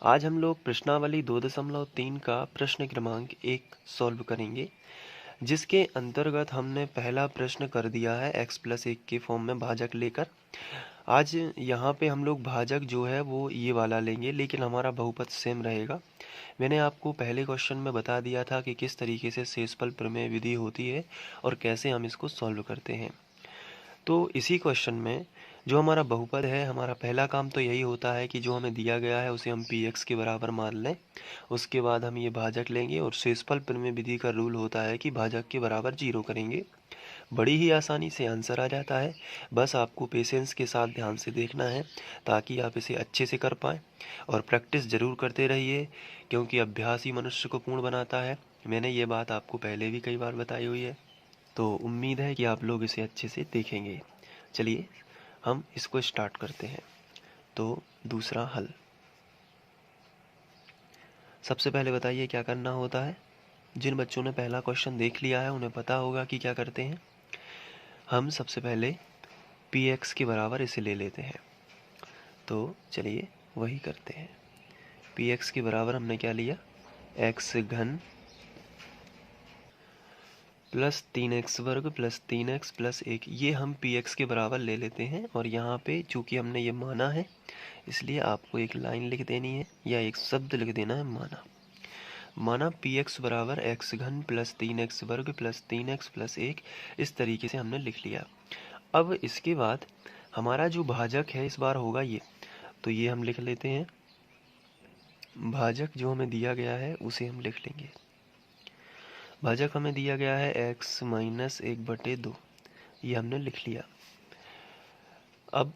आज हम लोग प्रश्नावली 2.3 का प्रश्न क्रमांक 1 सॉल्व करेंगे, जिसके अंतर्गत हमने पहला प्रश्न कर दिया है x+1 के फॉर्म में भाजक लेकर। आज यहाँ पे हम लोग भाजक जो है वो ये वाला लेंगे, लेकिन हमारा बहुपद सेम रहेगा। मैंने आपको पहले क्वेश्चन में बता दिया था कि किस तरीके से शेषफल प्रमेय विधि होती है और कैसे हम इसको सॉल्व करते हैं। तो इसी क्वेश्चन में जो हमारा बहुपद है, हमारा पहला काम तो यही होता है कि जो हमें दिया गया है उसे हम px के बराबर मान लें। उसके बाद हम ये भाजक लेंगे और शेषफल प्रमेय विधि का रूल होता है कि भाजक के बराबर 0 करेंगे। बड़ी ही आसानी से आंसर आ जाता है। बस आपको पेशेंस के साथ ध्यान से देखना है ताकि आप इसे अच्छे से कर पाएँ, और प्रैक्टिस ज़रूर करते रहिए क्योंकि अभ्यास ही मनुष्य को पूर्ण बनाता है। मैंने ये बात आपको पहले भी कई बार बताई हुई है, तो उम्मीद है कि आप लोग इसे अच्छे से देखेंगे। चलिए हम इसको स्टार्ट करते हैं। तो दूसरा हल, सबसे पहले बताइए क्या करना होता है। जिन बच्चों ने पहला क्वेश्चन देख लिया है उन्हें पता होगा कि क्या करते हैं। हम सबसे पहले px के बराबर इसे ले लेते हैं। तो चलिए वही करते हैं। px के बराबर हमने क्या लिया, x घन प्लस 3x वर्ग प्लस 3x प्लस 1, ये हम px के बराबर ले लेते हैं। और यहाँ पे चूंकि हमने ये माना है इसलिए आपको एक लाइन लिख देनी है या एक शब्द लिख देना है, माना px बराबर x घन प्लस 3x वर्ग प्लस 3x प्लस 1। इस तरीके से हमने लिख लिया। अब इसके बाद हमारा जो भाजक है इस बार होगा ये, तो ये हम लिख लेते हैं। भाजक जो हमें दिया गया है उसे हम लिख लेंगे। भाजक हमें दिया गया है x माइनस 1/2, ये हमने लिख लिया। अब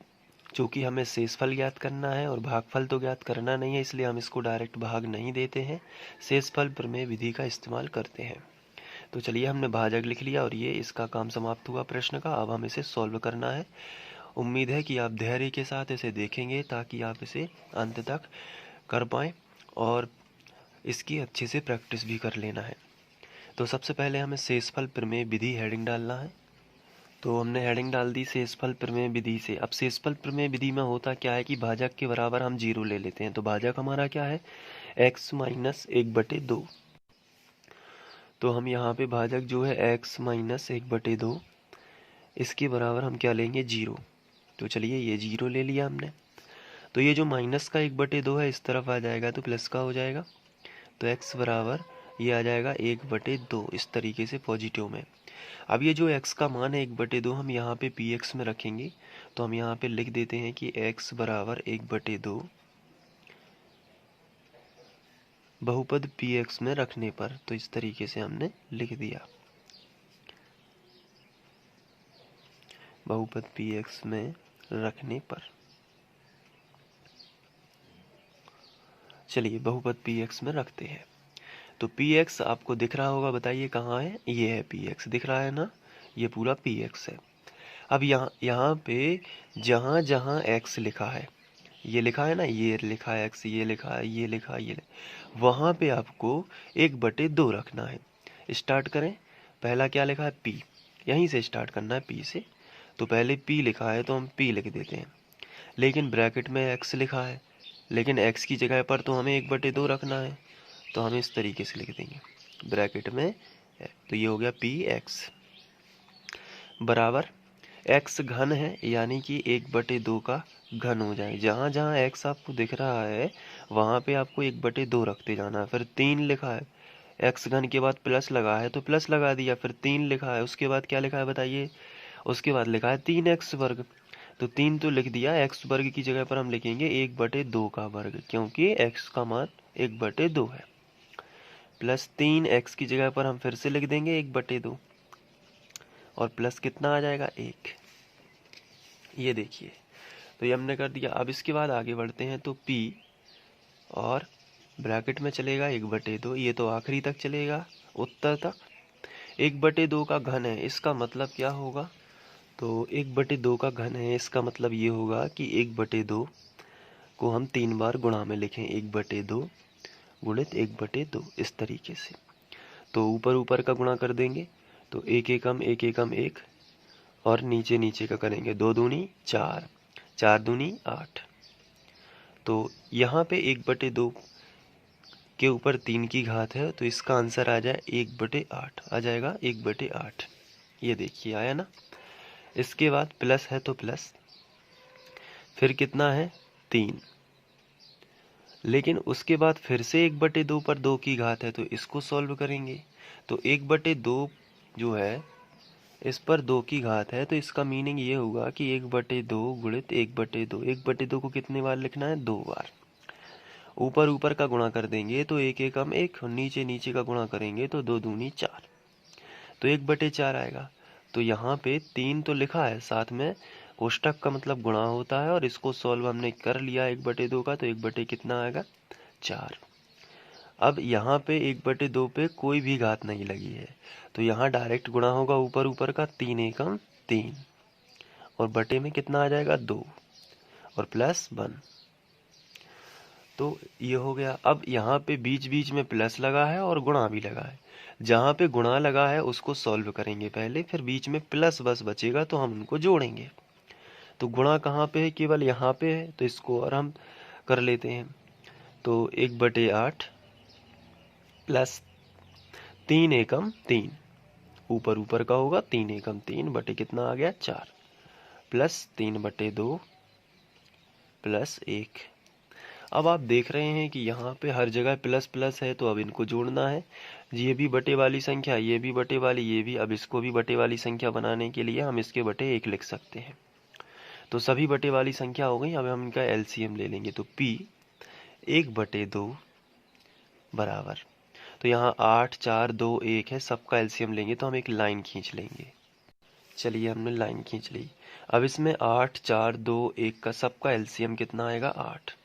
चूँकि हमें शेषफल ज्ञात करना है और भागफल तो ज्ञात करना नहीं है, इसलिए हम इसको डायरेक्ट भाग नहीं देते हैं, शेषफल प्रमेय विधि का इस्तेमाल करते हैं। तो चलिए हमने भाजक लिख लिया और ये इसका काम समाप्त हुआ प्रश्न का। अब हम इसे सॉल्व करना है। उम्मीद है कि आप धैर्य के साथ इसे देखेंगे ताकि आप इसे अंत तक कर पाएँ और इसकी अच्छे से प्रैक्टिस भी कर लेना है। तो सबसे पहले हमें शेषफल प्रमेय विधि हेडिंग डालना है। तो हमने हेडिंग डाल दी शेषफल प्रमेय विधि से। अब शेषफल प्रमेय विधि में होता क्या है कि भाजक के बराबर हम 0 ले लेते हैं। तो भाजक हमारा क्या है, x माइनस 1/2। तो हम यहाँ पे भाजक जो है x माइनस 1/2, इसके बराबर हम क्या लेंगे, 0। तो चलिए ये 0 ले लिया हमने। तो ये जो माइनस का 1/2 है इस तरफ आ जाएगा तो प्लस का हो जाएगा। तो x बराबर ये आ जाएगा 1/2, इस तरीके से पॉजिटिव में। अब ये जो x का मान है 1/2 हम यहाँ पे px में रखेंगे। तो हम यहाँ पे लिख देते हैं कि x बराबर 1/2 बहुपद px में रखने पर। तो इस तरीके से हमने लिख दिया, बहुपद px में रखने पर। चलिए बहुपद px में रखते हैं। तो px आपको दिख रहा होगा, बताइए कहाँ है, ये है px, दिख रहा है ना, ये पूरा px है। अब यहाँ पे जहाँ जहाँ x लिखा है, ये लिखा है ना, ये लिखा है x, ये लिखा है, ये लिखा है, वहाँ पे आपको 1/2 रखना है। स्टार्ट करें। पहला क्या लिखा है, p, यहीं से स्टार्ट करना है p से। तो पहले p लिखा है तो हम p लिख देते हैं, लेकिन ब्रैकेट में x लिखा है, लेकिन x की जगह पर तो हमें 1/2 रखना है, तो हम इस तरीके से लिख देंगे ब्रैकेट में। तो ये हो गया px बराबर x घन है, यानी कि 1/2 का घन हो जाए। जहाँ जहाँ x आपको दिख रहा है वहाँ पे आपको 1/2 रखते जाना है। फिर 3 लिखा है, x घन के बाद प्लस लगा है तो प्लस लगा दिया। फिर 3 लिखा है, उसके बाद क्या लिखा है बताइए, उसके बाद लिखा है 3x वर्ग। तो 3 तो लिख दिया, x वर्ग की जगह पर हम लिखेंगे 1/2 का वर्ग, क्योंकि x का मान 1/2 है। प्लस 3x की जगह पर हम फिर से लिख देंगे 1/2, और प्लस कितना आ जाएगा, 1। ये देखिए, तो ये हमने कर दिया। अब इसके बाद आगे बढ़ते हैं। तो p और ब्रैकेट में चलेगा 1/2, ये तो आखिरी तक चलेगा, उत्तर तक। 1/2 का घन है, इसका मतलब क्या होगा, तो 1/2 का घन है इसका मतलब ये होगा कि 1/2 को हम 3 बार गुणा में लिखें, 1/2 गुणित 1/2, इस तरीके से। तो ऊपर ऊपर का गुणा कर देंगे, तो 1 एकम 1 एकम 1, और नीचे नीचे का करेंगे, 2 दूनी 4, 4 दूनी 8। तो यहाँ पे 1/2 के ऊपर 3 की घात है, तो इसका आंसर आ जाए 1/8, आ जाएगा 1/8। ये देखिए आया ना। इसके बाद प्लस है तो प्लस, फिर कितना है 3, लेकिन उसके बाद फिर से 1/2 पर 2 की घात है, तो इसको सॉल्व करेंगे। तो 1/2 जो है इस पर 2 की घात है, तो इसका मीनिंग ये होगा कि 1/2 गुणित 1/2। 1/2 को कितने बार लिखना है, 2 बार। ऊपर ऊपर का गुणा कर देंगे तो 1 एकम 1, और नीचे नीचे का गुणा करेंगे तो 2 दूनी 4, तो 1/4 आएगा। तो यहाँ पे 3 तो लिखा है, साथ में कोष्टक का मतलब गुणा होता है, और इसको सॉल्व हमने कर लिया 1/2 का, तो 1 कितना आएगा 4। अब यहाँ पे 1/2 पे कोई भी घात नहीं लगी है, तो यहाँ डायरेक्ट गुणा होगा ऊपर ऊपर का, 3 एकम 3, और बटे में कितना आ जाएगा 2, और प्लस 1। तो ये हो गया। अब यहाँ पे बीच बीच में प्लस लगा है और गुणा भी लगा है। जहाँ पे गुणा लगा है उसको सॉल्व करेंगे पहले, फिर बीच में प्लस बस बचेगा तो हम उनको जोड़ेंगे। तो गुणा कहाँ पे है, केवल यहाँ पे है, तो इसको और हम कर लेते हैं। तो 1/8 प्लस 3 एकम 3, ऊपर ऊपर का होगा 3 एकम 3 बटे कितना आ गया 4, प्लस 3/2 प्लस 1। अब आप देख रहे हैं कि यहाँ पे हर जगह प्लस प्लस है, तो अब इनको जोड़ना है। ये भी बटे वाली संख्या, ये भी बटे वाली, ये भी। अब इसको भी बटे वाली संख्या बनाने के लिए हम इसके बटे 1 लिख सकते हैं। तो सभी बटे वाली संख्या हो गई। अब हम इनका एलसीएम ले लेंगे, तो P 1/2 बराबर, तो यहाँ 8 4 2 1 है, सबका एलसीएम लेंगे तो हम एक लाइन खींच लेंगे। चलिए हमने लाइन खींच ली। अब इसमें 8 4 2 1 का सबका एलसीएम कितना आएगा 8।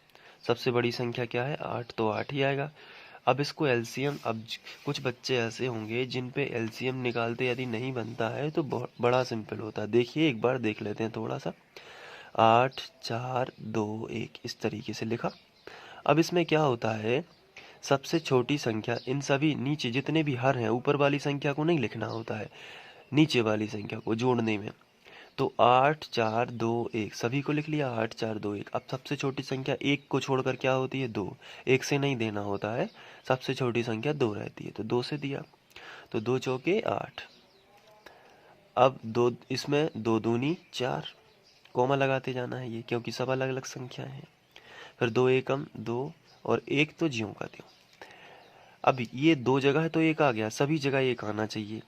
सबसे बड़ी संख्या क्या है 8, तो 8 ही आएगा। अब इसको एलसीएम, अब कुछ बच्चे ऐसे होंगे जिन पे एलसीएम निकालते यदि नहीं बनता है तो बहुत बड़ा सिंपल होता है। देखिए एक बार देख लेते हैं थोड़ा सा। 8 4 2 1 इस तरीके से लिखा। अब इसमें क्या होता है, सबसे छोटी संख्या, इन सभी नीचे जितने भी हर हैं, ऊपर वाली संख्या को नहीं लिखना होता है, नीचे वाली संख्या को जोड़ने में। तो 8 4 2 1 सभी को लिख लिया, 8 4 2 1। अब सबसे छोटी संख्या 1 को छोड़कर क्या होती है 2, 1 से नहीं देना होता है, सबसे छोटी संख्या 2 रहती है, तो 2 से दिया। तो 2 चौके 8। अब 2, इसमें 2 दूनी 4, कॉमा लगाते जाना है ये, क्योंकि सब अलग अलग संख्या है। फिर 2 एकम 2, और 1 तो ज्यों का त्यों। अब ये 2 जगह है तो 1 आ गया, सभी जगह 1 आना चाहिए।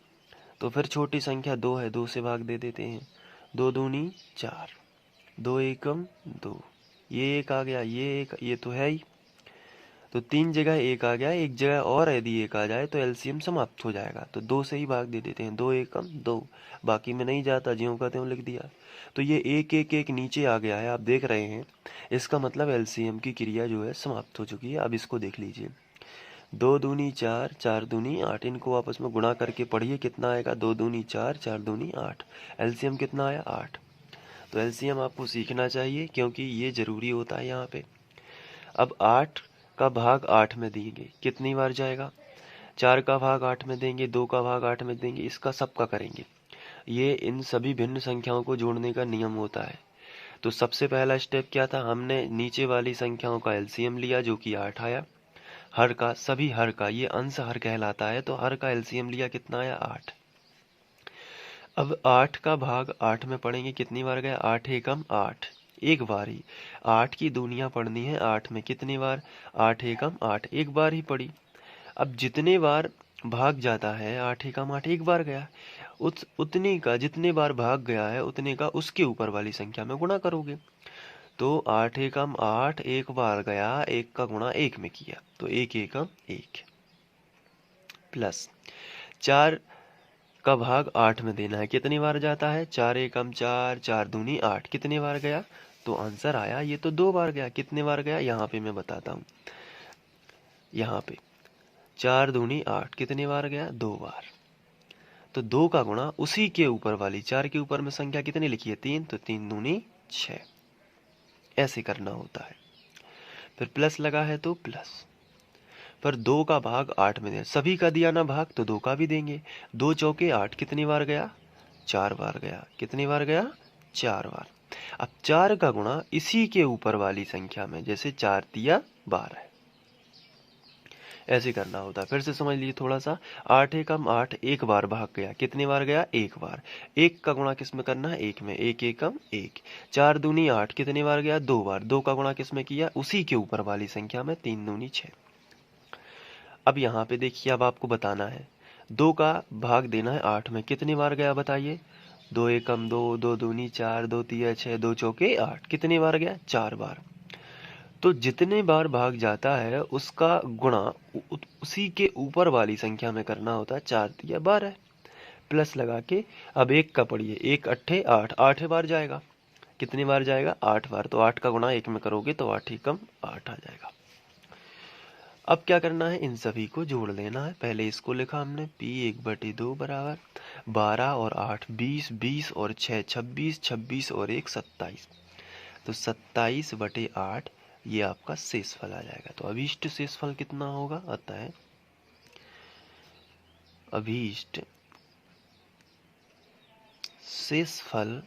तो फिर छोटी संख्या 2 है, 2 से भाग दे देते हैं। 2 दूनी 4, 2 एकम 2, ये 1 आ गया, ये 1, ये तो है ही। तो 3 जगह 1 आ गया, एक जगह और यदि 1 आ जाए तो एलसीएम समाप्त हो जाएगा। तो 2 से ही भाग दे देते हैं, 2 एकम 2, बाकी में नहीं जाता, ज्यों का त्यों लिख दिया। तो ये 1 1 1 नीचे आ गया है, आप देख रहे हैं। इसका मतलब एलसीएम की क्रिया जो है समाप्त हो चुकी है। अब इसको देख लीजिए, 2 दूनी 4, 4 दूनी 8, इनको आपस में गुणा करके पढ़िए कितना आएगा, 2 दूनी 4, 4 दूनी 8, एलसीएम कितना आया 8। तो एलसीएम आपको सीखना चाहिए क्योंकि ये जरूरी होता है यहाँ पे। अब 8 का भाग 8 में देंगे, कितनी बार जाएगा, 4 का भाग 8 में देंगे, 2 का भाग 8 में देंगे, इसका सबका करेंगे। ये इन सभी भिन्न संख्याओं को जोड़ने का नियम होता है। तो सबसे पहला स्टेप क्या था, हमने नीचे वाली संख्याओं का एलसीएम लिया जो कि 8 आया। हर का, सभी हर का, ये अंश हर कहलाता है, तो हर का एलसीएम लिया, कितना आया 8। अब 8 का भाग 8 में पढ़ेंगे, कितनी बार गया, 8 एकम 8, एक बार ही। 8 की दूनियां पढ़नी है 8 में, कितनी बार, 8 एकम 8, एक बार ही पढ़ी। अब जितने बार भाग जाता है 8 एकम 8, एक बार गया, उतने का, जितने बार भाग गया है उतने का उसके ऊपर वाली संख्या में गुणा करोगे। तो 8 एकम 8 एक बार गया, 1 का गुणा 1 में किया, तो 1 एकम 1, प्लस 4 का भाग 8 में देना है, कितनी बार जाता है, 4 एकम 4, 4 दूनी 8, कितने बार गया, तो आंसर आया, ये तो 2 बार गया। कितने बार गया, यहाँ पे मैं बताता हूँ, यहाँ पे 4 दूनी 8, कितने बार गया, 2 बार। तो 2 का गुणा उसी के ऊपर वाली, 4 के ऊपर में संख्या कितनी लिखी है 3, तो 3 दूनी 6, ऐसे करना होता है। फिर प्लस लगा है तो प्लस, पर 2 का भाग 8 में दें, सभी का दिया ना भाग तो 2 का भी देंगे। 2 चौके 8, कितनी बार गया, 4 बार गया, कितनी बार गया, 4 बार। अब 4 का गुणा इसी के ऊपर वाली संख्या में, जैसे 4 तिया 12 है, ऐसे करना होता है। फिर से समझ लीजिए थोड़ा सा। 8 एकम 8, एक बार भाग गया, कितनी बार गया? एक बार। एक का गुणा किस में करना है? एक में। एक एकम एक। 4 दूनी 8, कितनी बार गया? 2 बार। 2 का गुणा किस में किया? उसी के ऊपर वाली संख्या में। 3 दूनी 6। अब यहाँ पे देखिए, अब आपको बताना है 2 का भाग देना है 8 में, कितनी बार गया बताइए? 2 एकम 2, 2 दूनी 4, 2 तिया 6, 2 चौके 8, कितनी बार गया? 4 बार। तो जितने बार भाग जाता है उसका गुणा उसी के ऊपर वाली संख्या में करना होता है। 4 तिया 12 प्लस लगा के। अब एक का पढ़िए, एक अट्ठे 8, 8 बार जाएगा। कितनी बार जाएगा? 8 बार। तो 8 का गुणा एक में करोगे तो 8 एकम 8 आ जाएगा। अब क्या करना है? इन सभी को जोड़ लेना है। पहले इसको लिखा हमने, P 1/2 बराबर 12 और 8 20, 20 और 6 26, 26 और 1 27। तो 27/8 ये आपका शेषफल आ जाएगा। तो अभीष्ट शेषफल कितना होगा? आता है अभीष्ट शेषफल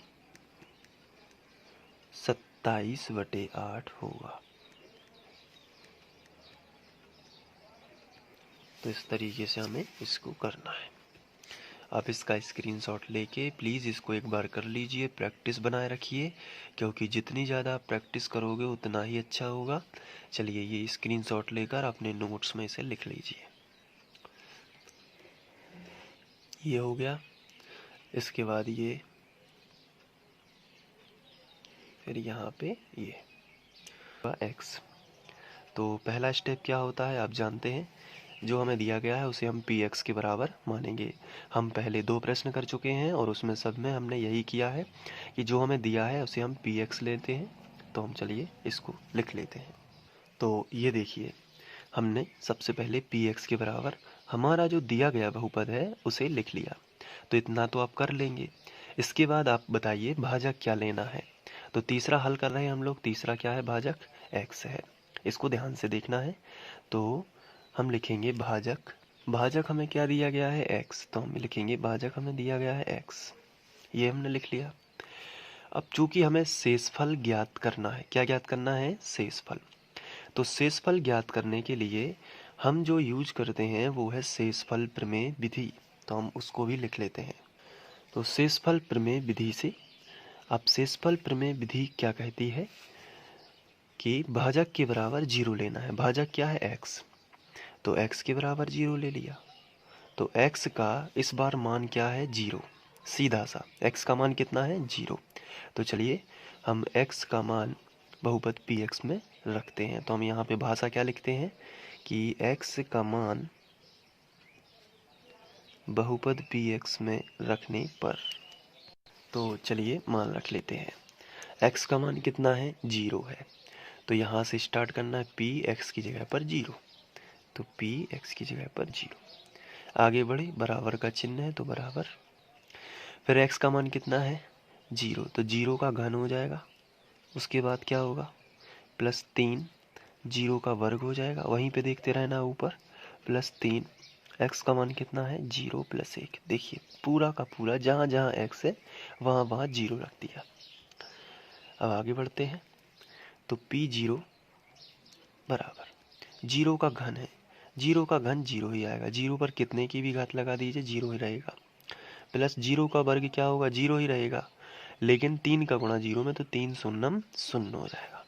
27/8 होगा। तो इस तरीके से हमें इसको करना है। आप इसका स्क्रीनशॉट लेके प्लीज़ इसको एक बार कर लीजिए, प्रैक्टिस बनाए रखिए, क्योंकि जितनी ज़्यादा आप प्रैक्टिस करोगे उतना ही अच्छा होगा। चलिए ये स्क्रीनशॉट लेकर अपने नोट्स में इसे लिख लीजिए। ये हो गया। इसके बाद ये, फिर यहाँ पे ये x। तो पहला स्टेप क्या होता है आप जानते हैं, जो हमें दिया गया है उसे हम px के बराबर मानेंगे। हम पहले 2 प्रश्न कर चुके हैं और उसमें सब में हमने यही किया है कि जो हमें दिया है उसे हम px लेते हैं। तो हम चलिए इसको लिख लेते हैं। तो ये देखिए, हमने सबसे पहले px के बराबर हमारा जो दिया गया बहुपद है उसे लिख लिया। तो इतना तो आप कर लेंगे। इसके बाद आप बताइए भाजक क्या लेना है। तो तीसरा हल कर रहे हैं हम लोग। तीसरा क्या है? भाजक x है। इसको ध्यान से देखना है। तो हम लिखेंगे भाजक। भाजक हमें क्या दिया गया है? x। तो हम लिखेंगे भाजक हमें दिया गया है x। ये हमने लिख लिया। अब चूंकि हमें शेषफल ज्ञात करना है, क्या ज्ञात करना है? शेषफल। तो शेषफल ज्ञात करने के लिए हम जो यूज करते हैं वो है शेषफल प्रमेय विधि। तो हम उसको भी लिख लेते हैं। तो शेषफल प्रमेय विधि से, अब शेषफल प्रमेय विधि क्या कहती है कि भाजक के बराबर 0 लेना है। भाजक क्या है? x। तो x के बराबर 0 ले लिया। तो x का इस बार मान क्या है? 0। सीधा सा x का मान कितना है? 0। तो चलिए हम x का मान बहुपद px में रखते हैं। तो हम यहाँ पे भाषा क्या लिखते हैं कि x का मान बहुपद px में रखने पर। तो चलिए मान रख लेते हैं। x का मान कितना है? 0 है। तो यहाँ से स्टार्ट करना है, px की जगह पर 0। तो px की जगह पर 0। आगे बढ़े, बराबर का चिन्ह है तो बराबर। फिर x का मान कितना है? 0। तो 0 का घन हो जाएगा। उसके बाद क्या होगा? +3। 0 का वर्ग हो जाएगा, वहीं पे देखते रहना ऊपर। +3। x का मान कितना है? 0 + 1। देखिए पूरा का पूरा जहाँ जहाँ x है वहाँ वहाँ 0 रख दिया। अब आगे बढ़ते हैं। तो p0 बराबर 0 का घन है। 0 का घन 0 ही आएगा। 0 पर कितने की भी घात लगा दीजिए 0 ही रहेगा। प्लस 0 का वर्ग क्या होगा? 0 ही रहेगा। लेकिन 3 का गुणा 0 में, तो 3 शून्यम 0 हो जाएगा।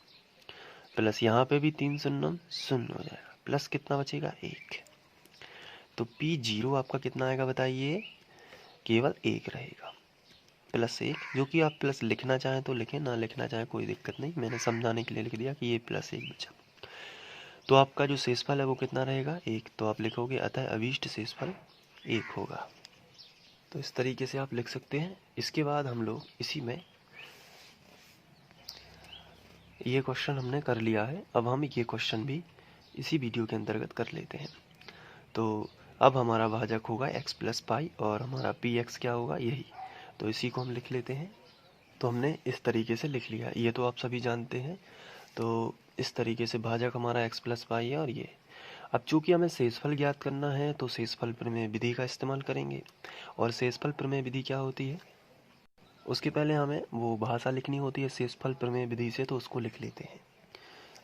प्लस यहाँ पे भी 3 शून्यम 0 हो जाएगा। प्लस कितना बचेगा? 1। तो p0 आपका कितना आएगा बताइए? केवल 1 रहेगा। +1, जो कि आप प्लस लिखना चाहें तो लिखें, ना लिखना चाहें कोई दिक्कत नहीं। मैंने समझाने के लिए लिख दिया कि ये +1 बचा। तो आपका जो शेषफल है वो कितना रहेगा? 1। तो आप लिखोगे अतः अभीष्ट शेषफल 1 होगा। तो इस तरीके से आप लिख सकते हैं। इसके बाद हम लोग इसी में, ये क्वेश्चन हमने कर लिया है, अब हम ये क्वेश्चन भी इसी वीडियो के अंतर्गत कर लेते हैं। तो अब हमारा भाजक होगा x + पाई और हमारा px क्या होगा? यही। तो इसी को हम लिख लेते हैं। तो हमने इस तरीके से लिख लिया, ये तो आप सभी जानते हैं। तो इस तरीके से भाजक हमारा x + पाई है और ये। अब चूंकि हमें शेषफल ज्ञात करना है तो शेषफल प्रमेय विधि का इस्तेमाल करेंगे। और शेषफल प्रमेय विधि क्या होती है? उसके पहले हमें वो भाषा लिखनी होती है शेषफल प्रमेय विधि से, तो उसको लिख लेते हैं।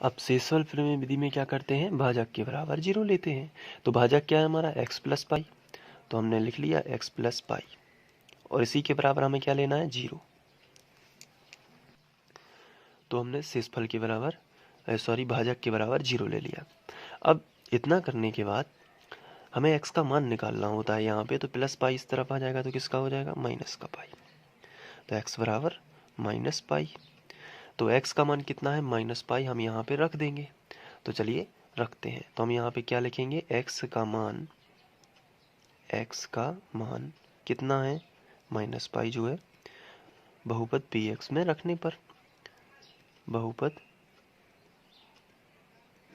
अब शेषफल प्रमेय विधि में क्या करते हैं, भाजक के बराबर 0 लेते हैं। तो भाजक क्या है हमारा, x प्लस पाई, तो हमने लिख लिया x प्लस पाई, और इसी के बराबर हमें क्या लेना है, 0। तो हमने शेषफल के बराबर भाजक के बराबर 0 ले लिया। अब इतना करने के बाद हमें x का मान निकालना होता है यहाँ पे, तो प्लस पाई इस तरफ आ जाएगा, तो किसका हो जाएगा, माइनस का पाई। तो x बराबर माइनस पाई, तो x का मान कितना है, माइनस पाई, हम यहाँ पे रख देंगे। तो चलिए रखते हैं। तो हम यहाँ पे क्या लिखेंगे, x का मान कितना है, माइनस पाई जो है, बहुपद px में रखने पर, बहुपद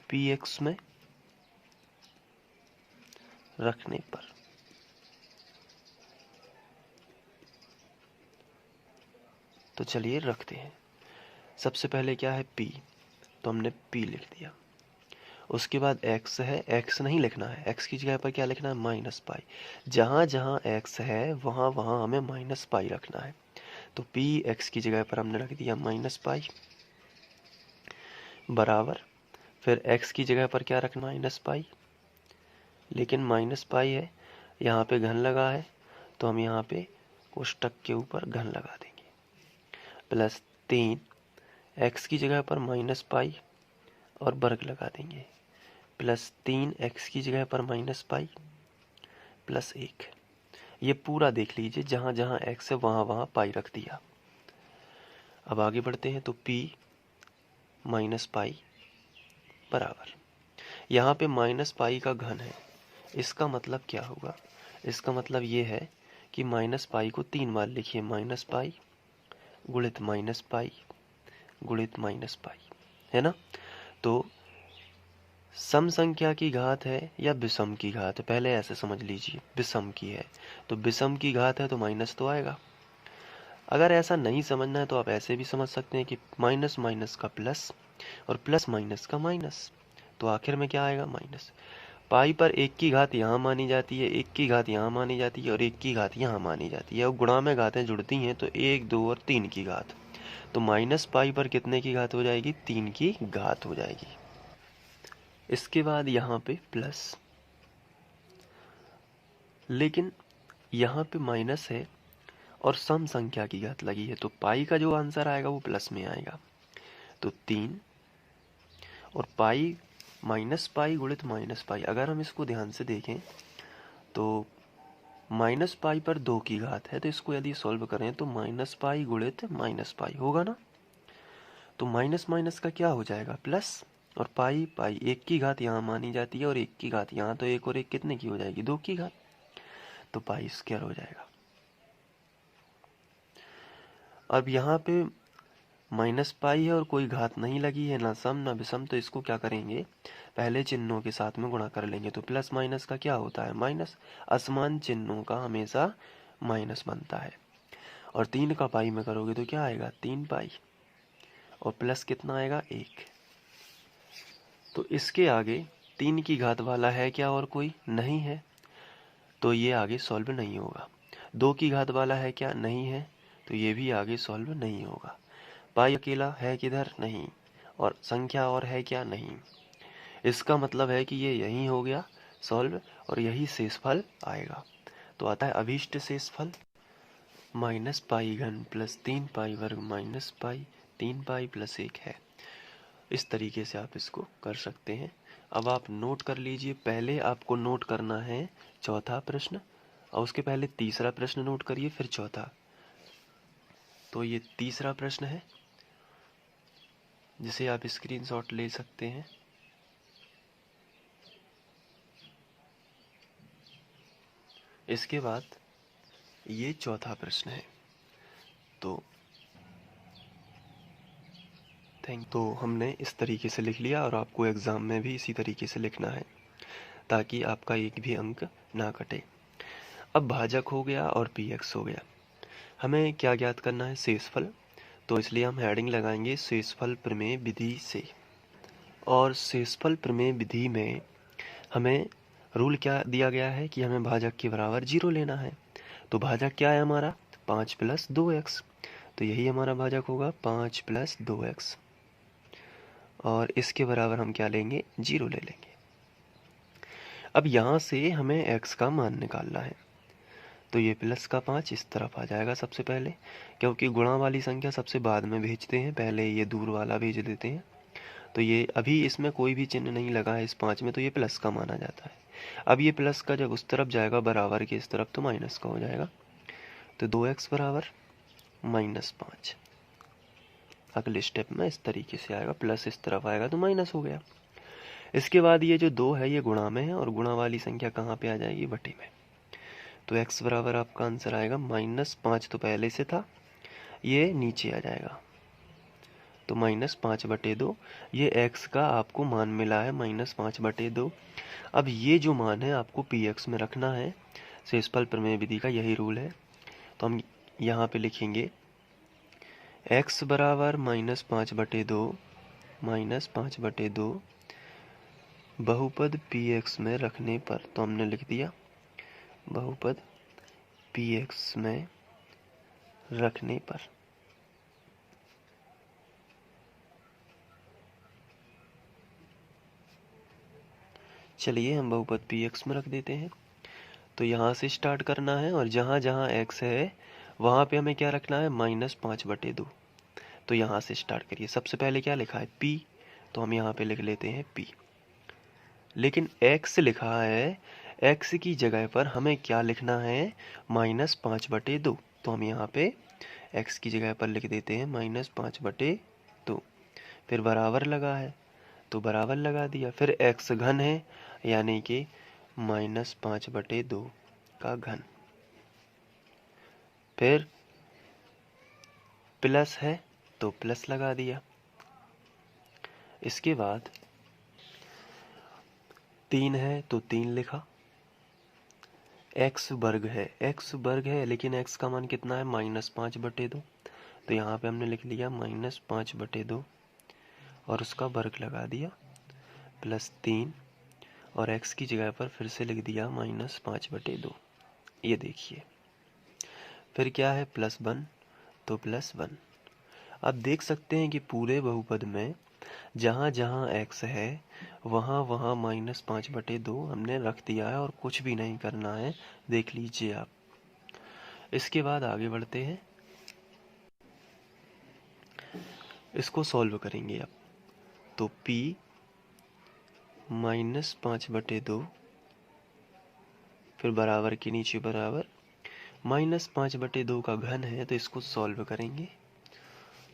px में रखने पर। तो चलिए रखते हैं। सबसे पहले क्या है, p, तो हमने p लिख दिया। उसके बाद x है, x नहीं लिखना है, x की जगह पर क्या लिखना है, माइनस पाई। जहाँ जहाँ x है वहाँ वहाँ हमें माइनस पाई रखना है। तो p x की जगह पर हमने रख दिया माइनस पाई, बराबर, फिर x की जगह पर क्या रखना, माइनस पाई, लेकिन माइनस पाई है, यहाँ पे घन लगा है, तो हम यहाँ पे कोष्टक के ऊपर घन लगा देंगे, प्लस 3, x की जगह पर माइनस पाई और वर्ग लगा देंगे, प्लस 3 x की जगह पर माइनस पाई प्लस 1। ये पूरा देख लीजिए, जहाँ जहाँ x है वहाँ वहाँ पाई रख दिया। अब आगे बढ़ते हैं। तो p माइनस पाई बराबर, यहाँ पे माइनस पाई का घन है, इसका मतलब क्या होगा, इसका मतलब ये है कि माइनस पाई को 3 बार लिखिए, माइनस पाई गुणित माइनस पाई गुणित माइनस पाई, है ना। तो सम संख्या की घात है या विषम की घात है, पहले ऐसे समझ लीजिए, विषम की है, तो विषम की घात है तो माइनस तो आएगा। अगर ऐसा नहीं समझना है तो आप ऐसे भी समझ सकते हैं कि माइनस माइनस का प्लस और प्लस माइनस का माइनस, तो आखिर में क्या आएगा, माइनस। पाई पर 1 की घात यहाँ मानी जाती है, 1 की घात यहाँ मानी जाती है और 1 की घात यहाँ मानी जाती है, और गुणा में घातें जुड़ती हैं तो 1, 2 और 3 की घात। तो माइनस पाई पर कितने की घात हो जाएगी, 3 की घात हो जाएगी। इसके बाद यहाँ पे प्लस, लेकिन यहाँ पे माइनस है और सम संख्या की घात लगी है, तो पाई का जो आंसर आएगा वो प्लस में आएगा। तो 3 और पाई माइनस पाई गुणित माइनस पाई, अगर हम इसको ध्यान से देखें तो माइनस पाई पर 2 की घात है, तो इसको यदि सॉल्व करें तो माइनस पाई गुणित माइनस पाई होगा ना। तो माइनस माइनस का क्या हो जाएगा, प्लस, और पाई पाई 1 की घात यहाँ मानी जाती है और 1 की घात यहाँ, तो 1 और 1 कितने की हो जाएगी, 2 की घात, तो पाई स्क्वायर हो जाएगा। अब यहाँ पे माइनस पाई है और कोई घात नहीं लगी है, ना सम ना विषम, तो इसको क्या करेंगे, पहले चिन्हों के साथ में गुणा कर लेंगे। तो प्लस माइनस का क्या होता है, माइनस, असमान चिन्हों का हमेशा माइनस बनता है। और 3 का पाई में करोगे तो क्या आएगा, 3 पाई, और प्लस कितना आएगा, 1। तो इसके आगे 3 की घात वाला है क्या, और कोई नहीं है, तो ये आगे सॉल्व नहीं होगा। 2 की घात वाला है क्या, नहीं है, तो ये भी आगे सॉल्व नहीं होगा। पाई अकेला है किधर, नहीं, और संख्या और है क्या, नहीं। इसका मतलब है कि ये यही हो गया सॉल्व, और यही शेषफल आएगा। तो आता है अभीष्ट शेषफल माइनस पाई घन प्लस 3 पाई वर्ग माइनस पाई 3 पाई प्लस 1 है। इस तरीके से आप इसको कर सकते हैं। अब आप नोट कर लीजिए, पहले आपको नोट करना है चौथा प्रश्न, और उसके पहले तीसरा प्रश्न नोट करिए, फिर चौथा। तो ये तीसरा प्रश्न है जिसे आप स्क्रीनशॉट ले सकते हैं। इसके बाद ये चौथा प्रश्न है। तो तो हमने इस तरीके से लिख लिया, और आपको एग्ज़ाम में भी इसी तरीके से लिखना है ताकि आपका एक भी अंक ना कटे। अब भाजक हो गया और px हो गया, हमें क्या ज्ञात करना है, शेषफल। तो इसलिए हम हेडिंग लगाएंगे शेषफल प्रमेय विधि से। और शेषफल प्रमेय विधि में हमें रूल क्या दिया गया है कि हमें भाजक के बराबर 0 लेना है। तो भाजक क्या है हमारा, 5 प्लस 2x, तो यही हमारा भाजक होगा 5 प्लस 2x। और इसके बराबर हम क्या लेंगे, 0 ले लेंगे। अब यहाँ से हमें x का मान निकालना है, तो ये प्लस का 5 इस तरफ आ जाएगा सबसे पहले, क्योंकि गुणा वाली संख्या सबसे बाद में भेजते हैं, पहले ये दूर वाला भेज देते हैं। तो ये अभी इसमें कोई भी चिन्ह नहीं लगा है इस 5 में, तो ये प्लस का माना जाता है। अब ये प्लस का जब उस तरफ जाएगा बराबर के इस तरफ, तो माइनस का हो जाएगा। तो 2x बराबर -5। अगले स्टेप में इस तरीके से आएगा, प्लस इस तरफ आएगा तो माइनस हो गया। इसके बाद ये जो 2 है ये गुणा में है, और गुणा वाली संख्या कहाँ पे आ जाएगी, बटे में। तो x बराबर आपका आंसर आएगा -5, तो पहले से था, ये नीचे आ जाएगा, तो -5/2। ये x का आपको मान मिला है -5/2। अब ये जो मान है आपको px में रखना है, शेषफल प्रमेय विधि का यही रूल है। तो हम यहाँ पे लिखेंगे x बराबर -5/2 बहुपद px में रखने पर, तो हमने लिख दिया बहुपद px में रखने पर। चलिए हम बहुपद px में रख देते हैं। तो यहाँ से स्टार्ट करना है, और जहाँ जहाँ x है वहाँ पे हमें क्या रखना है, -5/2। तो यहाँ से स्टार्ट करिए। सबसे पहले क्या लिखा है, p, तो हम यहाँ पे लिख लेते हैं p। लेकिन x लिखा है, x की जगह पर हमें क्या लिखना है, -5/2। तो हम यहाँ पे x की जगह पर लिख देते हैं -5/2। फिर बराबर लगा है, तो बराबर लगा दिया। फिर x घन है, यानी कि -5/2 का घन। फिर प्लस है, तो प्लस लगा दिया। इसके बाद 3 है, तो 3 लिखा। x वर्ग है, लेकिन x का मान कितना है, -5/2। तो यहाँ पे हमने लिख लिया -5/2, और उसका वर्ग लगा दिया, +3, और x की जगह पर फिर से लिख दिया -5/2। ये देखिए, फिर क्या है, +1, तो +1। आप देख सकते हैं कि पूरे बहुपद में जहाँ जहाँ x है वहाँ वहाँ -5/2 हमने रख दिया है, और कुछ भी नहीं करना है, देख लीजिए आप। इसके बाद आगे बढ़ते हैं, इसको सॉल्व करेंगे अब। तो p -5/2, फिर बराबर के नीचे बराबर, -5/2 का घन है, तो इसको सॉल्व करेंगे।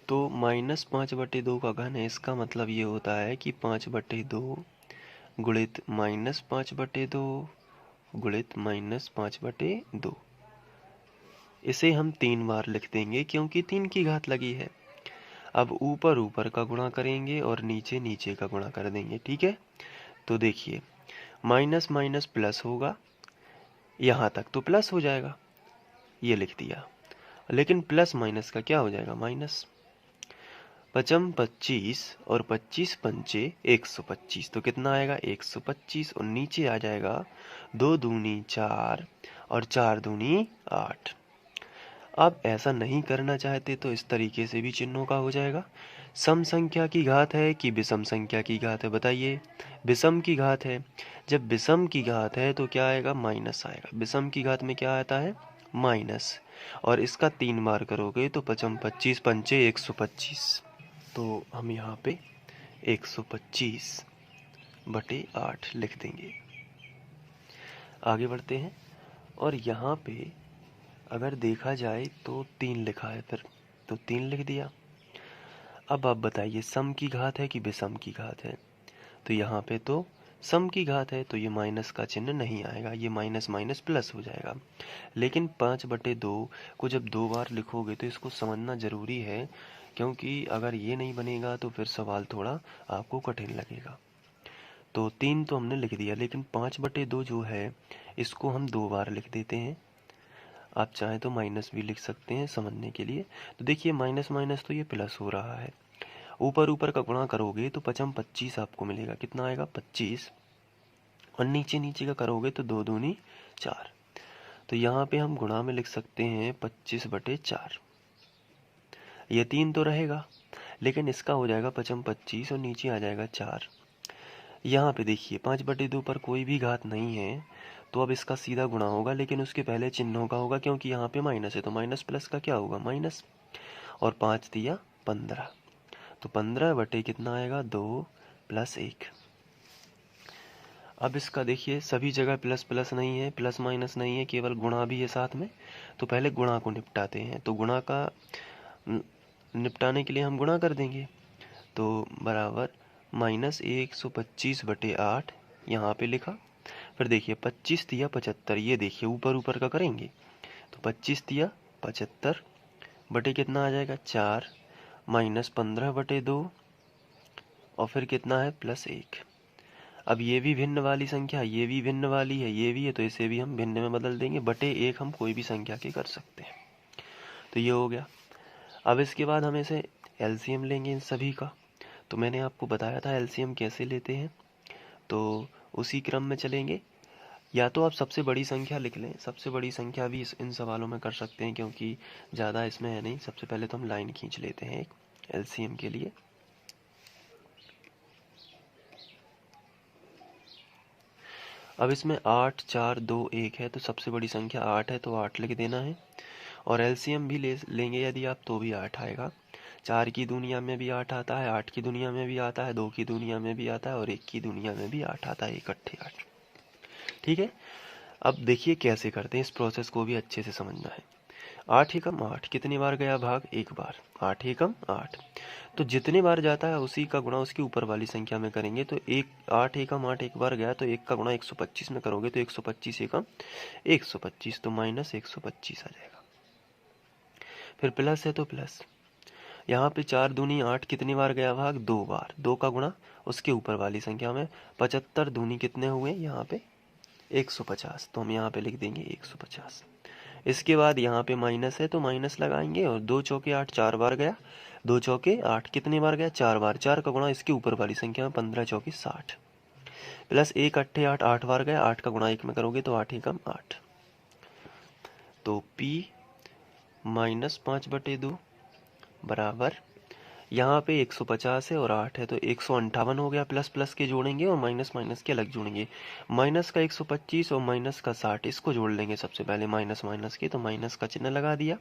तो -5/2 का घन है, इसका मतलब ये होता है कि 5/2 गुणित -5/2 गुणित -5/2। इसे हम 3 बार लिख देंगे, क्योंकि 3 की घात लगी है। अब ऊपर ऊपर का गुणा करेंगे और नीचे नीचे का गुणा कर देंगे, ठीक है। तो देखिए, माइनस माइनस प्लस होगा, यहाँ तक तो प्लस हो जाएगा, ये लिख दिया। लेकिन प्लस माइनस का क्या हो जाएगा, माइनस। 5 25 और 25 पंचे 125, तो कितना आएगा, 125। और नीचे आ जाएगा 2 दूनी 4 और 4 दूनी 8। आप ऐसा नहीं करना चाहते तो इस तरीके से भी चिन्हों का हो जाएगा। सम संख्या की घात है कि विषम संख्या की घात है, बताइए। विषम की घात है। जब विषम की घात है तो क्या आएगा, माइनस आएगा। विषम की घात में क्या आता है, माइनस। और इसका 3 बार करोगे तो 5 25 पंचे 125, तो हम यहाँ पे 125/8 लिख देंगे। आगे बढ़ते हैं, और यहाँ पे अगर देखा जाए तो 3 लिखा है, फिर तो 3 लिख दिया। अब आप बताइए, सम की घात है कि विषम की घात है। तो यहाँ पे तो सम की घात है, तो ये माइनस का चिन्ह नहीं आएगा, ये माइनस माइनस प्लस हो जाएगा। लेकिन 5/2 को जब 2 बार लिखोगे तो इसको समझना ज़रूरी है, क्योंकि अगर ये नहीं बनेगा तो फिर सवाल थोड़ा आपको कठिन लगेगा। तो 3 तो हमने लिख दिया, लेकिन 5/2 जो है इसको हम 2 बार लिख देते हैं। आप चाहें तो माइनस भी लिख सकते हैं समझने के लिए। तो देखिए, माइनस माइनस तो ये प्लस हो रहा है। ऊपर ऊपर का गुणा करोगे तो 5 25 आपको मिलेगा, कितना आएगा, 25। और नीचे नीचे का करोगे तो 2 दूनी 4। तो यहाँ पे हम गुणा में लिख सकते हैं 25/4। ये 3 तो रहेगा, लेकिन इसका हो जाएगा 5×25 और नीचे आ जाएगा 4। यहाँ पे देखिए 5/2 पर कोई भी घात नहीं है, तो अब इसका सीधा गुणा होगा, लेकिन उसके पहले चिन्हों का होगा, क्योंकि यहाँ पे माइनस है, तो माइनस प्लस का क्या होगा, माइनस। और 5 दिया 15, तो 15 बटे कितना आएगा, 2 + 1। अब इसका देखिए सभी जगह प्लस प्लस नहीं है, प्लस माइनस नहीं है, केवल गुणा भी है साथ में। तो पहले गुणा को निपटाते हैं, तो गुणा का निपटाने के लिए हम गुणा कर देंगे, तो बराबर -125/8 यहाँ पे लिखा। फिर देखिए 25 दिया 75, ये देखिए ऊपर ऊपर का करेंगे, तो 25 दिया 75 बटे कितना आ जाएगा, 4 -15/2 और फिर कितना है, +1। अब ये भी भिन्न वाली संख्या, ये भी भिन्न वाली है, ये भी है, तो इसे भी हम भिन्न में बदल देंगे। बटे 1 हम कोई भी संख्या के कर सकते हैं, तो ये हो गया। अब इसके बाद हम इसे एलसीएम लेंगे इन सभी का। तो मैंने आपको बताया था एलसीएम कैसे लेते हैं, तो उसी क्रम में चलेंगे। या तो आप सबसे बड़ी संख्या लिख लें, सबसे बड़ी संख्या भी इन सवालों में कर सकते हैं, क्योंकि ज़्यादा इसमें है नहीं। सबसे पहले तो हम लाइन खींच लेते हैं एक एलसीएम के लिए। अब इसमें 8, 4, 2, 1 है, तो सबसे बड़ी संख्या 8 है, तो 8 लिख देना है। और एलसीएम भी लेंगे यदि आप, तो भी 8 आएगा। 4 की दुनिया में भी 8 आता है, 8 की दुनिया में भी आता है, 2 की दुनिया में भी आता है, और 1 की दुनिया में भी 8 आता है, इकट्ठे 8। ठीक है। अब देखिए कैसे करते हैं, इस प्रोसेस को भी अच्छे से समझना है। 8 एकम 8 कितनी बार गया भाग, एक बार। 8 एकम 8, तो जितनी बार जाता है उसी का गुणा उसकी ऊपर वाली संख्या में करेंगे। तो 8 एकम 8 एक बार गया, तो 1 का गुणा 125 में करोगे, तो 125 एकम 125, तो -125 आ जाएगा। फिर प्लस है तो प्लस, यहाँ पे 4 दूनी 8 कितनी बार गया भाग, 2 बार। 2 का गुणा उसके ऊपर वाली संख्या में। 75 दूनी कितने हुए यहाँ पे, 150, तो हम यहाँ पे लिख देंगे 150। इसके बाद यहाँ पे माइनस है, तो माइनस लगाएंगे, और 2 चौके 8 4 बार गया, 2 चौके 8 कितनी बार गया, 4 बार। 4 का गुणा इसके ऊपर वाली संख्या में, 15 चौके 60, प्लस 1 अट्ठे 8 8 बार गया, 8 का गुणा 1 में करोगे, तो 8 एकम 8, तो P -5/2 बराबर, यहाँ पे 150 है और 8 है, तो 158 हो गया। प्लस प्लस के जोड़ेंगे और माइनस माइनस के अलग जोड़ेंगे। माइनस का 125 और माइनस का 60, इसको जोड़ लेंगे सबसे पहले, माइनस माइनस के, तो माइनस का चिन्ह लगा दिया।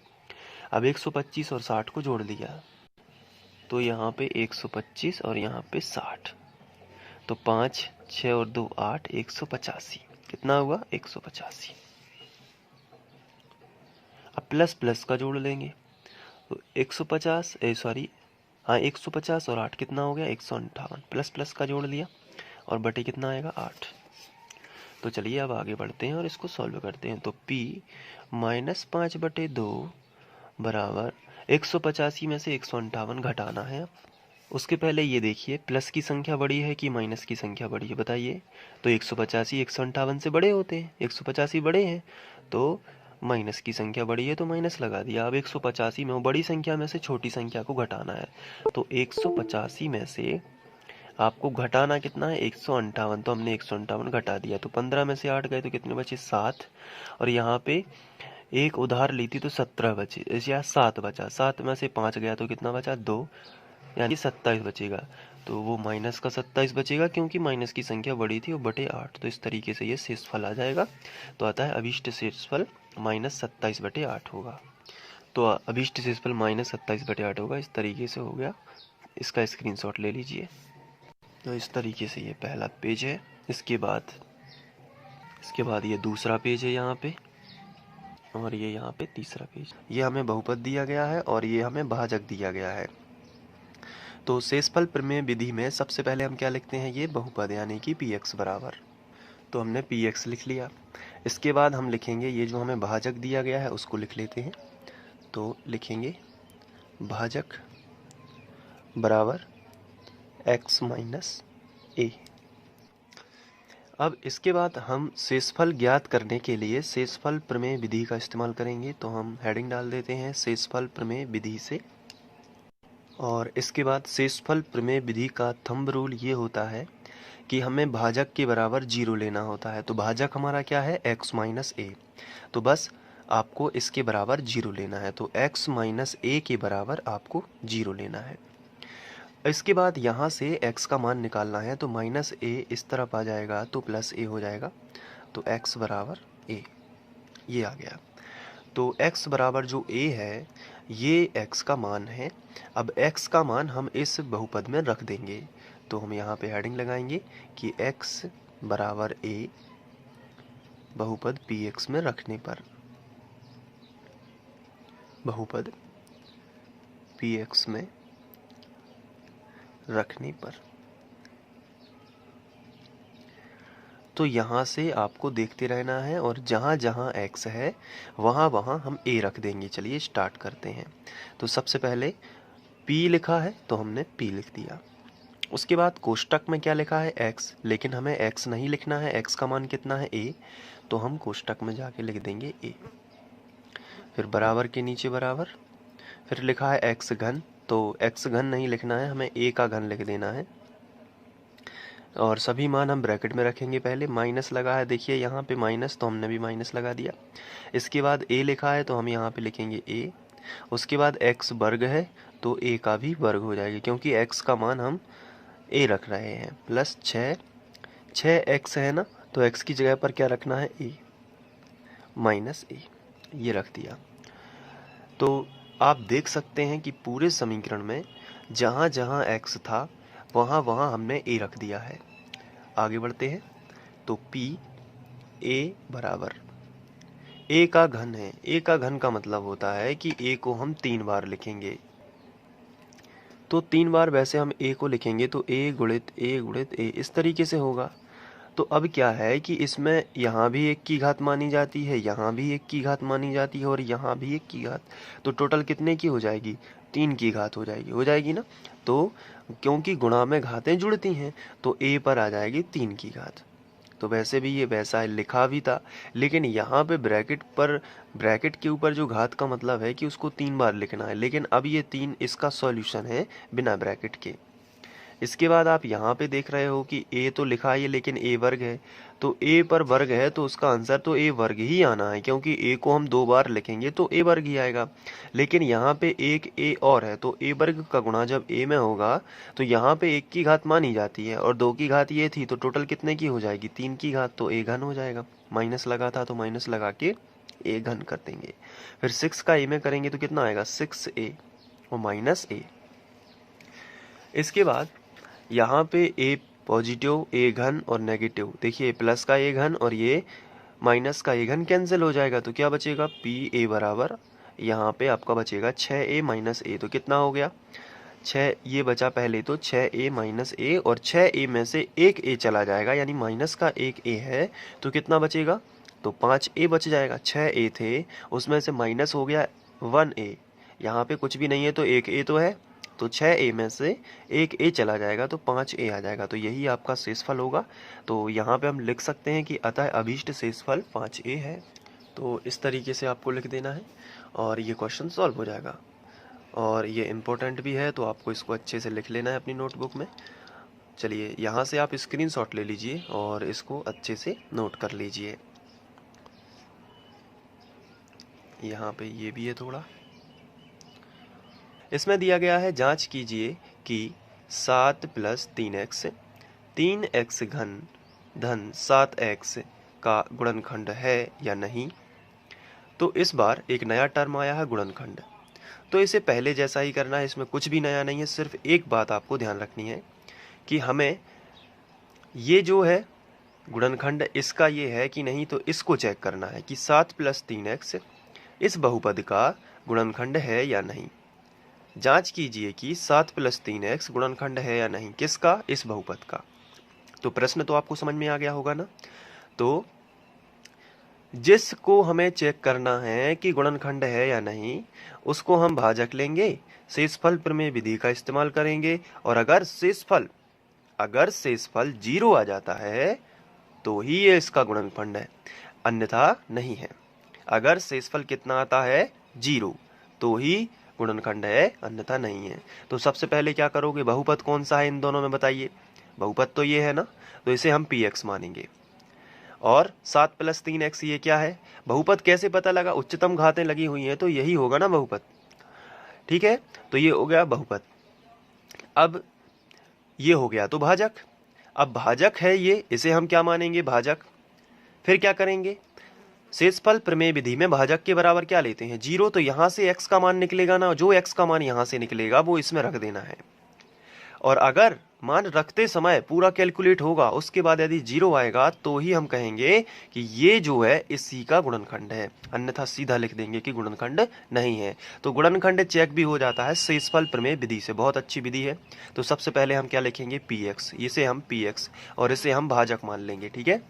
अब 125 और 60 को जोड़ दिया, तो यहाँ पे 125 और यहाँ पे 60, तो 5 6 और 2 8, 185 कितना हुआ, 185। अब प्लस प्लस का जोड़ लेंगे, तो 150 हाँ 150 और 8 कितना हो गया, 158। प्लस प्लस का जोड़ लिया और बटे कितना आएगा, 8। तो चलिए अब आगे बढ़ते हैं और इसको सॉल्व करते हैं। तो P -5/2 बराबर 185 में से 158 घटाना है। उसके पहले ये देखिए प्लस की संख्या बड़ी है कि माइनस की संख्या बड़ी है, बताइए। तो 185 158 से बड़े होते हैं, 185 बड़े हैं, तो माइनस की संख्या बड़ी है, तो माइनस लगा दिया। अब 185 में, वो बड़ी संख्या में से छोटी संख्या को घटाना है, तो 185 में से आपको घटाना कितना है, 158, तो हमने 158 घटा दिया। तो 15 में से 8 गए तो कितने बचे, 7, और यहाँ पे एक उधार ली थी तो 17 बचे, या 7 बचा। 7 में से 5 गया तो कितना बचा, 2, यानी 27 बचेगा। तो वो माइनस का 27 बचेगा, क्योंकि माइनस की संख्या बड़ी थी, वो बटे 8। तो इस तरीके से ये शेषफल आ जाएगा। तो आता है अभिष्ट शेषफल -27/8 होगा। तो अभिष्ट शेषफल -27/8 होगा। इस तरीके से हो गया, इसका स्क्रीनशॉट ले लीजिए। तो इस तरीके से ये पहला पेज है। इसके बाद ये दूसरा पेज है यहाँ पे, और ये यहाँ पे तीसरा पेज। ये हमें बहुपद दिया गया है और ये हमें भाजक दिया गया है। तो शेषफल प्रमेय विधि में सबसे पहले हम क्या लिखते हैं, ये बहुपद यानी कि px बराबर, तो हमने px लिख लिया। इसके बाद हम लिखेंगे ये जो हमें भाजक दिया गया है उसको लिख लेते हैं। तो लिखेंगे भाजक बराबर x - a। अब इसके बाद हम शेषफल ज्ञात करने के लिए शेषफल प्रमेय विधि का इस्तेमाल करेंगे। तो हम हेडिंग डाल देते हैं शेषफल प्रमेय विधि से। और इसके बाद शेषफल प्रमेय विधि का थंब रूल ये होता है कि हमें भाजक के बराबर 0 लेना होता है। तो भाजक हमारा क्या है, x - a। तो बस आपको इसके बराबर 0 लेना है, तो x माइनस ए के बराबर आपको 0 लेना है। इसके बाद यहाँ से x का मान निकालना है, तो माइनस ए इस तरफ आ जाएगा तो प्लस ए हो जाएगा, तो x बराबर a, ये आ गया। तो x बराबर जो a है ये x का मान है। अब x का मान हम इस बहुपद में रख देंगे, तो हम यहाँ पे हेडिंग लगाएंगे कि x बराबर a बहुपद px में रखने पर, बहुपद px में रखने पर। तो यहाँ से आपको देखते रहना है और जहाँ जहाँ x है वहाँ वहाँ हम a रख देंगे। चलिए स्टार्ट करते हैं। तो सबसे पहले p लिखा है तो हमने p लिख दिया। उसके बाद कोष्टक में क्या लिखा है x, लेकिन हमें x नहीं लिखना है, x का मान कितना है a, तो हम कोष्टक में जाके लिख देंगे a। फिर बराबर के नीचे बराबर, फिर लिखा है x घन, तो x घन नहीं लिखना है, हमें a का घन लिख देना है। और सभी मान हम ब्रैकेट में रखेंगे। पहले माइनस लगा है, देखिए यहाँ पे माइनस, तो हमने भी माइनस लगा दिया। इसके बाद a लिखा है तो हम यहाँ पे लिखेंगे a। उसके बाद x वर्ग है तो a का भी वर्ग हो जाएगा, क्योंकि x का मान हम a रख रहे हैं। प्लस 6x है ना, तो x की जगह पर क्या रखना है a माइनस a, ये रख दिया। तो आप देख सकते हैं कि पूरे समीकरण में जहाँ जहाँ x था वहाँ वहाँ हमने a रख दिया है। आगे बढ़ते हैं। तो p a बराबर a का घन है। a का घन का मतलब होता है कि a को हम 3 बार लिखेंगे, तो 3 बार वैसे हम a को लिखेंगे तो a गुणित a इस तरीके से होगा। तो अब क्या है कि इसमें यहाँ भी 1 की घात मानी जाती है, यहाँ भी 1 की घात मानी जाती है और यहाँ भी 1 की घात, तो टोटल कितने की हो जाएगी, 3 की घात हो जाएगी ना। तो क्योंकि गुणा में घातें जुड़ती हैं तो a पर आ जाएगी 3 की घात। तो वैसे भी ये वैसा लिखा भी था, लेकिन यहाँ पे ब्रैकेट के ऊपर जो घात का मतलब है कि उसको 3 बार लिखना है, लेकिन अब ये 3 इसका सॉल्यूशन है बिना ब्रैकेट के। इसके बाद आप यहाँ पे देख रहे हो कि a तो लिखा है लेकिन a वर्ग है, तो a पर वर्ग है तो उसका आंसर तो a वर्ग ही आना है, क्योंकि a को हम 2 बार लिखेंगे तो a वर्ग ही आएगा। लेकिन यहाँ पे एक a और है, तो a वर्ग का गुणा जब a में होगा तो यहाँ पे 1 की घात मानी जाती है और 2 की घात ये थी, तो टोटल कितने की हो जाएगी, 3 की घात, तो a घन हो जाएगा। माइनस लगा था तो माइनस लगा के a घन कर देंगे। फिर 6 का a में करेंगे तो कितना आएगा, 6a और माइनस a। इसके बाद यहाँ पे a पॉजिटिव, a घन और नेगेटिव, देखिए प्लस का a घन और ये माइनस का a घन कैंसिल हो जाएगा, तो क्या बचेगा, pa बराबर यहाँ पे आपका बचेगा 6a माइनस a, तो कितना हो गया 6, ये बचा पहले तो 6a माइनस a, और 6a में से एक a चला जाएगा, यानी माइनस का एक a है, तो कितना बचेगा, तो 5a बच जाएगा। 6a थे उसमें से माइनस हो गया 1a, यहाँ पे कुछ भी नहीं है तो एक a तो है, तो 6a में से एक a चला जाएगा तो 5a आ जाएगा, तो यही आपका शेषफल होगा। तो यहाँ पे हम लिख सकते हैं कि अतः अभीष्ट शेषफल 5a है। तो इस तरीके से आपको लिख देना है और ये क्वेश्चन सॉल्व हो जाएगा। और ये इम्पोर्टेंट भी है तो आपको इसको अच्छे से लिख लेना है अपनी नोटबुक में। चलिए यहाँ से आप स्क्रीनशॉट ले लीजिए और इसको अच्छे से नोट कर लीजिए। यहाँ पे ये भी है थोड़ा, इसमें दिया गया है जांच कीजिए कि 7 + 3x 3x घन धन 7x का गुणनखंड है या नहीं। तो इस बार एक नया टर्म आया है गुणनखंड, तो इसे पहले जैसा ही करना है, इसमें कुछ भी नया नहीं है। सिर्फ एक बात आपको ध्यान रखनी है कि हमें ये जो है गुणनखंड इसका ये है कि नहीं, तो इसको चेक करना है कि 7 + 3x इस बहुपद का गुणनखंड है या नहीं। जांच कीजिए कि 7 + 3x गुणनखंड है या नहीं, किसका, इस बहुपद का। तो प्रश्न तो आपको समझ में आ गया होगा ना। तो जिसको हमें चेक करना है कि गुणनखंड है या नहीं, उसको हम भाजक लेंगे, शेषफल प्रमेय विधि का इस्तेमाल करेंगे, और अगर शेषफल 0 आ जाता है तो ही ये इसका गुणनखंड है, अन्यथा नहीं है। अगर शेषफल कितना आता है 0 तो ही गुणनखंड है, अन्यथा नहीं है। तो सबसे पहले क्या करोगे, बहुपद कौन सा है इन दोनों में बताइए। बहुपद तो ये है ना, तो इसे हम px मानेंगे। और 7 + 3x ये क्या है? बहुपद कैसे पता लगा? उच्चतम घातें लगी हुई हैं तो यही होगा ना बहुपद। ठीक है, तो ये हो गया बहुपद। अब ये हो गया तो भाजक। अब भाजक है ये, इसे हम क्या मानेंगे? भाजक। फिर क्या करेंगे? शेषफल प्रमेय विधि में भाजक के बराबर क्या लेते हैं? 0। तो यहां से x का मान निकलेगा ना, जो x का मान यहां से निकलेगा वो इसमें रख देना है। और अगर मान रखते समय पूरा कैलकुलेट होगा, उसके बाद यदि 0 आएगा तो ही हम कहेंगे कि ये जो है इसी का गुणनखंड है, अन्यथा सीधा लिख देंगे कि गुणनखंड नहीं है। तो गुणनखंड चेक भी हो जाता है शेषफल प्रमेय विधि से, बहुत अच्छी विधि है। तो सबसे पहले हम क्या लिखेंगे? px, इसे हम px और इसे हम भाजक मान लेंगे। ठीक है,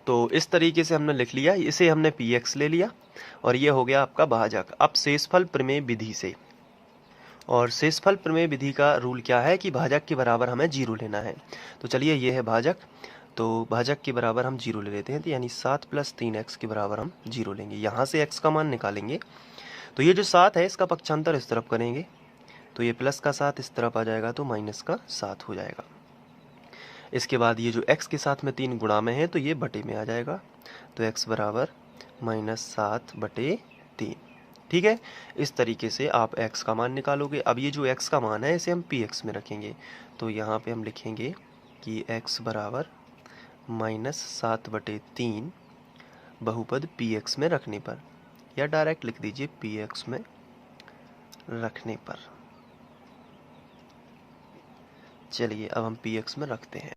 तो इस तरीके से हमने लिख लिया, इसे हमने px ले लिया और ये हो गया आपका भाजक। अब शेषफल प्रमेय विधि से, और शेषफल प्रमेय विधि का रूल क्या है कि भाजक के बराबर हमें 0 लेना है। तो चलिए ये है भाजक, तो भाजक के बराबर हम 0 ले लेते हैं। तो यानी 7 + 3x के बराबर हम 0 लेंगे। यहाँ से x का मान निकालेंगे तो ये जो 7 है इसका पक्षांतर इस तरफ करेंगे तो ये प्लस का 7 इस तरफ आ जाएगा तो माइनस का 7 हो जाएगा। इसके बाद ये जो x के साथ में 3 गुणा में है तो ये बटे में आ जाएगा, तो x बराबर -7/3। ठीक है, इस तरीके से आप x का मान निकालोगे। अब ये जो x का मान है इसे हम px में रखेंगे, तो यहाँ पे हम लिखेंगे कि x बराबर -7/3 बहुपद px में रखने पर, या डायरेक्ट लिख दीजिए px में रखने पर। चलिए अब हम px में रखते हैं।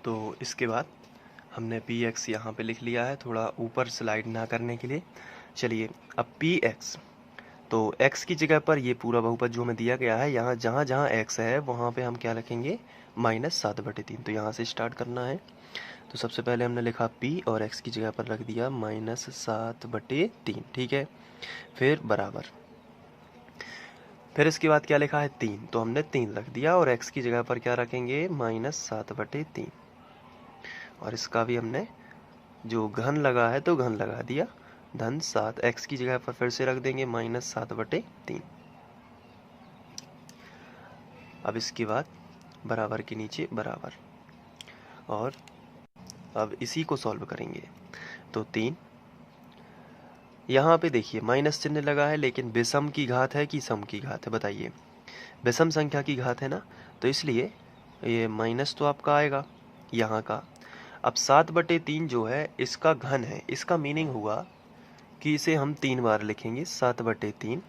तो इसके बाद हमने px यहाँ पे लिख लिया है, थोड़ा ऊपर स्लाइड ना करने के लिए। चलिए अब px, तो x की जगह पर ये पूरा बहुपद जो हमें दिया गया है, यहाँ जहाँ जहाँ x है वहाँ पे हम क्या रखेंगे? -7/3। तो यहाँ से स्टार्ट करना है। तो सबसे पहले हमने लिखा p और x की जगह पर रख दिया -7/3। ठीक है, फिर बराबर, फिर इसके बाद क्या लिखा है? 3, तो हमने 3 रख दिया और x की जगह पर क्या रखेंगे? -7/3। और इसका भी हमने जो घन लगा है तो घन लगा दिया, धन 7। x की जगह पर फिर से रख देंगे -7/3। अब इसके बाद बराबर के नीचे बराबर, और अब इसी को सॉल्व करेंगे। तो 3, यहाँ पे देखिए माइनस चिन्ह लगा है, लेकिन विषम की घात है कि सम की घात है? बताइए, विषम संख्या की घात है ना, तो इसलिए ये माइनस तो आपका आएगा यहाँ का। अब 7/3 जो है इसका घन है, इसका मीनिंग हुआ कि इसे हम 3 बार लिखेंगे, 7/3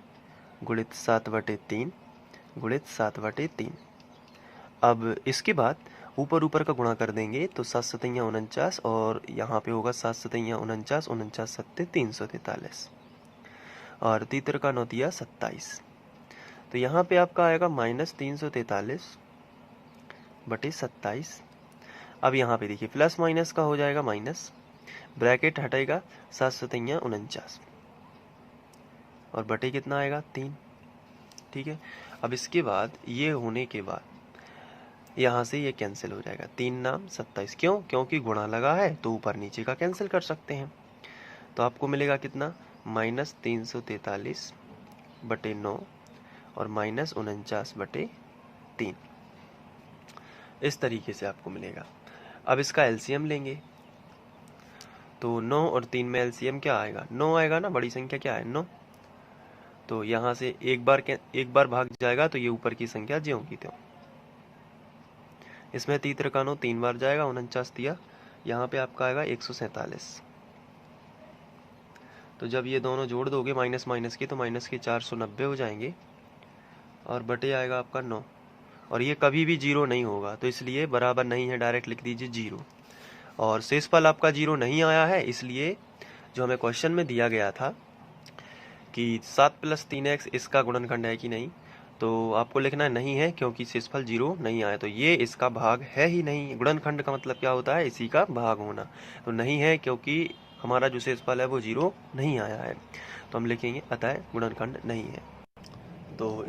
गुणित 7/3 गुणित 7/3। अब इसके बाद ऊपर ऊपर का गुणा कर देंगे तो 7 सतैया 49, और यहाँ पे होगा 7 सतैया 49, 49 सत्ते 343, और तीतर का 9 तिया 27। तो यहाँ पे आपका आएगा -343/27। अब यहाँ पे देखिए प्लस माइनस का हो जाएगा माइनस, ब्रैकेट हटेगा, 7 सतैया 49 और बटे कितना आएगा? 3। ठीक है, अब इसके बाद ये होने के बाद यहाँ से ये कैंसिल हो जाएगा, 3 नाम 27। क्यों? क्योंकि गुणा लगा है तो ऊपर नीचे का कैंसिल कर सकते हैं। तो आपको मिलेगा कितना? -343/9 और -49/3। इस तरीके से आपको मिलेगा। अब इसका एलसीएम लेंगे, तो 9 और 3 में एलसीएम क्या आएगा? 9 आएगा ना, बड़ी संख्या क्या है? 9। तो यहाँ से एक बार भाग जाएगा तो ये ऊपर की संख्या ज्यों की त्यों। इसमें तीतर का 9 3 बार जाएगा, 49 तिया, यहाँ पे आपका आएगा 147। तो जब ये दोनों जोड़ दोगे माइनस माइनस के, तो माइनस के 490 हो जाएंगे, और बटे आएगा आपका 9, और ये कभी भी 0 नहीं होगा, तो इसलिए बराबर नहीं है, डायरेक्ट लिख दीजिए 0। और शेषफल आपका 0 नहीं आया है, इसलिए जो हमें क्वेश्चन में दिया गया था कि 7 + 3x इसका गुणनखंड है कि नहीं, तो आपको लिखना नहीं है, क्योंकि शेषफल 0 नहीं आया, तो ये इसका भाग है ही नहीं। गुणनखंड का मतलब क्या होता है? इसी का भाग होना। तो नहीं है, क्योंकि हमारा जो शेषफल है वो 0 नहीं आया है, तो हम लिखेंगे अतः गुणनखंड नहीं है। तो